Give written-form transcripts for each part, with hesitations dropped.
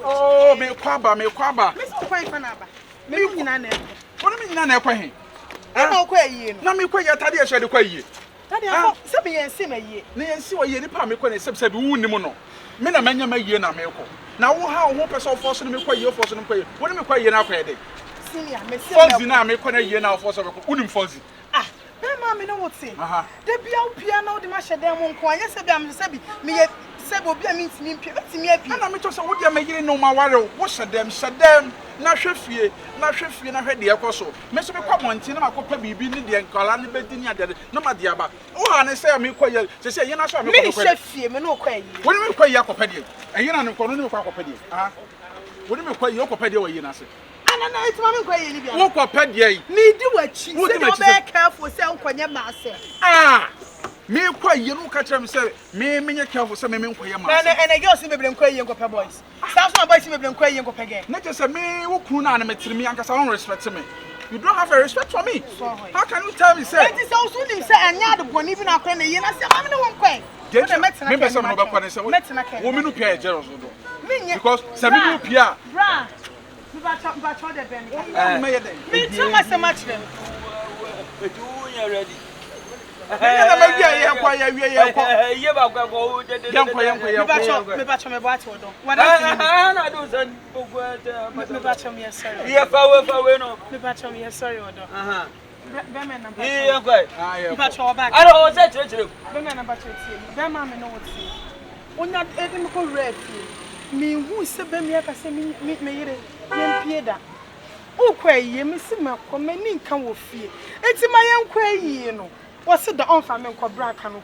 Oh, me kwaba. Me so kwai fa na ba. Me nyina na. Wona me nyina na ekwa he? Na okwa yie no. Na me kwa ya tade ehwe de kwa yie. Tade afọ se be yensi ma yie. Na yensi wo yie nipa me kwa na sebse bi wunnim no. Me na manya ma yie na me ko. Na wo ha wo pese ofo so no me kwa yie ofo so no kwa yie. Wona me kwa yie na kwa de. Senior me se. Fonzi na me kwa na yie na ofo so be ko. Unim fonzi. Ah, be ma me no wote. Aha. De bia wo pia na wo de ma hyede mo nko anya se bia me se bi me ye se bo bia me ntimi mpia betimi abi. Na me to se wo de ma yire no ma ware wo hyedem na hwefie na hwede ekoso me so me kwa monti na makopa bibi ni de nkala ne bedi ni ade na ma de aba wo ha ne se me kwa ye se ye na so me kwa me hwefie me no kwa yi woni me kwa ye akopa de eyi na ne ko no ne kwa akopa de aha woni me kwa ye akopa de wo yi na se ana na itima me kwa yi ni bia wo akopa de yi me di wachi se do be careful se nkonye ma se me kwa ye no ka kire me se me menye careful se me nkoye ma se na girls me bebre nkoye nkopa boys staff na boys me bebre nkoye nkopa gen na je se me wo kunu na me tiri me ankasa won respect me. You don't have a respect for me. Sorry. How can you tell me say? It is also nim say anya de boni bi na kwa na ye na se ma me no won kwan. Me be say me ba kwa na say wo me no pia e jealous do. Because say me no pia. Bra. Me ba cha de ben. Me ye den. Me tell my say match them. But you ready. Na ma bia ye kwa ya wie ye kwa. Ye ba kwa ko de Me ba cha me ba ati odo. Wada na do san pogwa me ba cha me sorry. Ye fa we no. Me ba cha me sorry odo. Be me na ba. Ye kwa. Me ba cha o back. I don't say chire. Be me na ba cha tie. Be ma me no wotie. Onya edi me ko refi. Me hu se be me aka se me yire ye mpie da. Ukwa yie me si makọ me ni nka wo fie. Enti ma ye nkwa yie no. What's the on family cobra can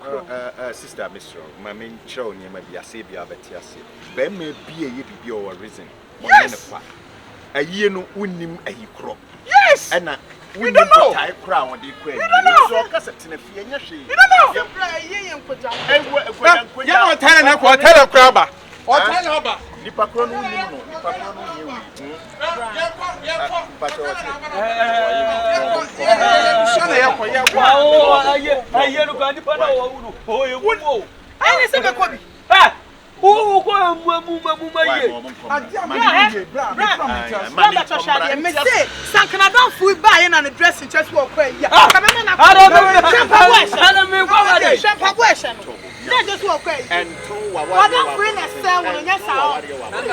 sister Mr. My main show near my BSA Biabetiasi. Ben may be a yippee or a reason. Yes, a year no unim a crop. yes, And we don't know. I crown the queen. You don't know. So cassette in a fear. You don't know. You don't tell na ko tell craba. Or tell her ba. Nipa krono unim no. Nipa krono yewu. And what friend is saying, yes, I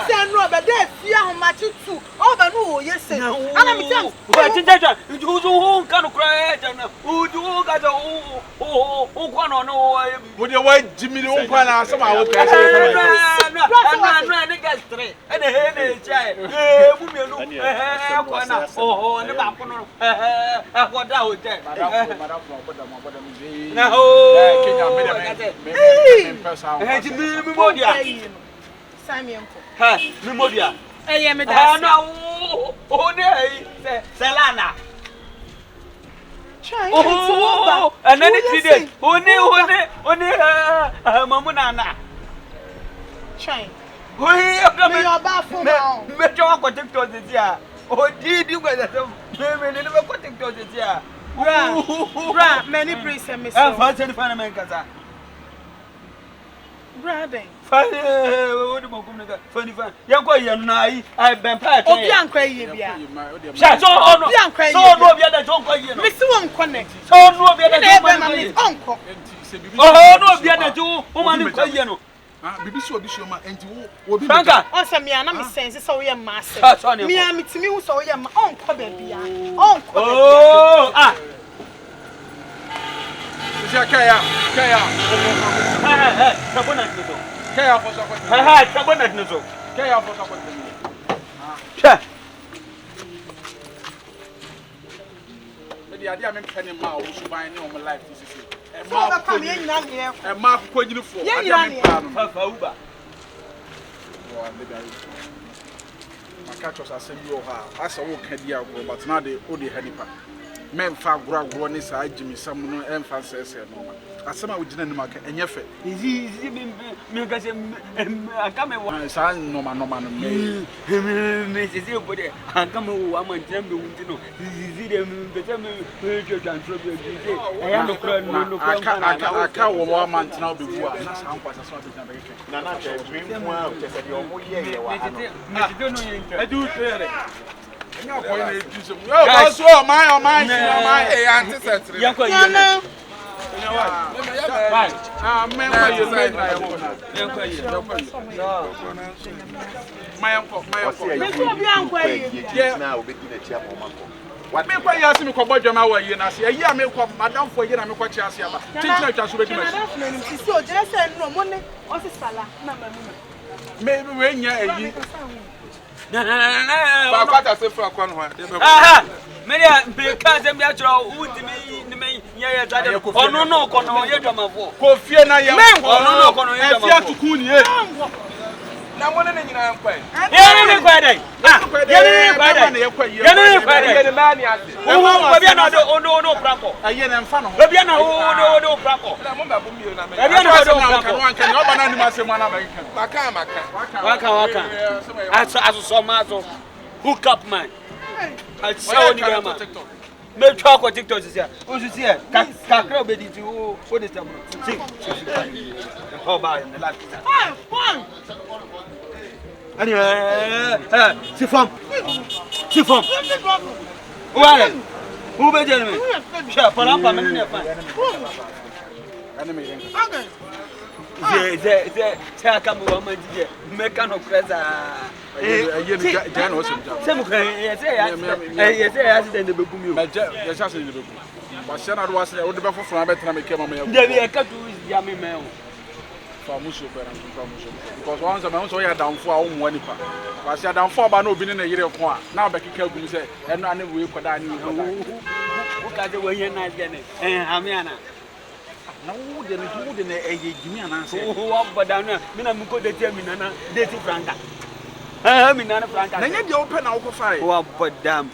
said, no, but they fear how much you too. Oh, but no, yes, and I'm telling you, who can cry who do got who can know would you wait Jimmy Opa somehow okay and a head child oh and the back what out there Memoria. I am a Selana. Oh, and then it did. Only Mamunana. Chain. We have done your bathroom now. Metro protector this year. Oh, did you get them? Never protector this year. Bra, many priests and Miss Fanny. Brother, funny. Young boy, I've been part of young crazy. Shut on, young crazy. So, no, the other don't go in. Mr. Won't connect. So, no, the other uncle. Oh, no, the other two, woman, Bibi so ma enti wo bi Franka onse me ana me sense so we master me am timi hu so we ma onko ba bia onko oh ah kaya sabona nzo kaya for so sabona nzo kaya for so cha me dia me pene ma wo suban ne o life this is so ba come yen na ne e ma ko nyini fo fa uba wo ande gari maka cho sa sem yo ha asa wo ka dia go but na de o de hanipa men fa gro ne sa agimi sam no emfa sese no ma asema wo gina nima ka enye fe Easy me ga se aka me wa sa no ma no me se bode aka me wo amantina me wunti no easy de me be me transfer be eya no kro no aka wo amantina obebu a na sa nkwasa so abegina be keke na che dream mu a che se de omo ye wa ha no me ti no yin adu tere nya ko ina ejuso yo ba so o my e anti-setri yan ko yi right men kwa you say na yan kwa you my uncle me so bi ankwa yi na obegina chi apoma ko me kwa ya simi ko bodwama wa yi na se yi a me kwa madam fo yi na me kwa chi ase aba tintina twa so be dima si o jere se no mo ne o si sala na mamu me we nya eyi ba kwata se fra kwa no ha aha me dia be ka se mi a chro udimi ni me ye tade onu no ko no ye dwamafo ko fie na ye onu no ko no ye dwamafo afia tuku ni e na mo ne nyina nkwa ye ne kwa dai ye ne kwa dai ye ne kwa dai ye na ni ase o bia na do franco aye na mfa no o bia na do franco na mo ba bo mi na me e bia na do franco anka ni oba na ni ma se mo na ba nka waka aso mazo hook up man I saw ni be man me twa ko TikTok sia o su sia ka kra obedi ti o de stam si oh ba in the last ani si fam wale u be je me sha parampa me ne fa ani me yen ze aka mo wa majije meka no presa aye ni ja na o se se mo kan ye se ya accident be gumi o me ja ya sha se ni be ba se na do wa se o de be foforo be tena me ke mama ya de be ka tu ya me me o fa muso be na fa muso because once me so ya damfo a wo mo nipa ba se damfo ba na obi ne na yire ko a na ba keka gumi se eno ane we koda ni o ka je we yen na je ne hamiana na wo de ne eye gimi ana se wo boda na me na mko de tia mi nana de ti franka mi nana franka na nya de open na wo ko fare wo bodam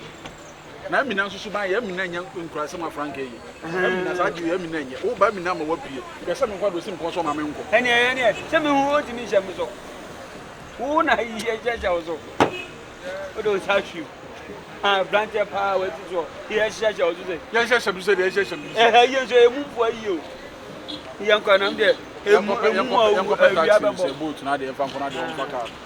na mi na nso ba ya mi na nya nkurase ma franka yi mi na sa ji ya mi na nya wo ba mi na ma wa pie ya se me kwa do sim ko so ma me nko ene se me hu o ti mi she mi so wo na ye je wo so o do sa hwi branch pa we ti so ye she wo so se ya she she se de she she ye so e mu fu ayi o yan kwa na m de e mu a wu a wi abebo boat na de fa nko na de on faka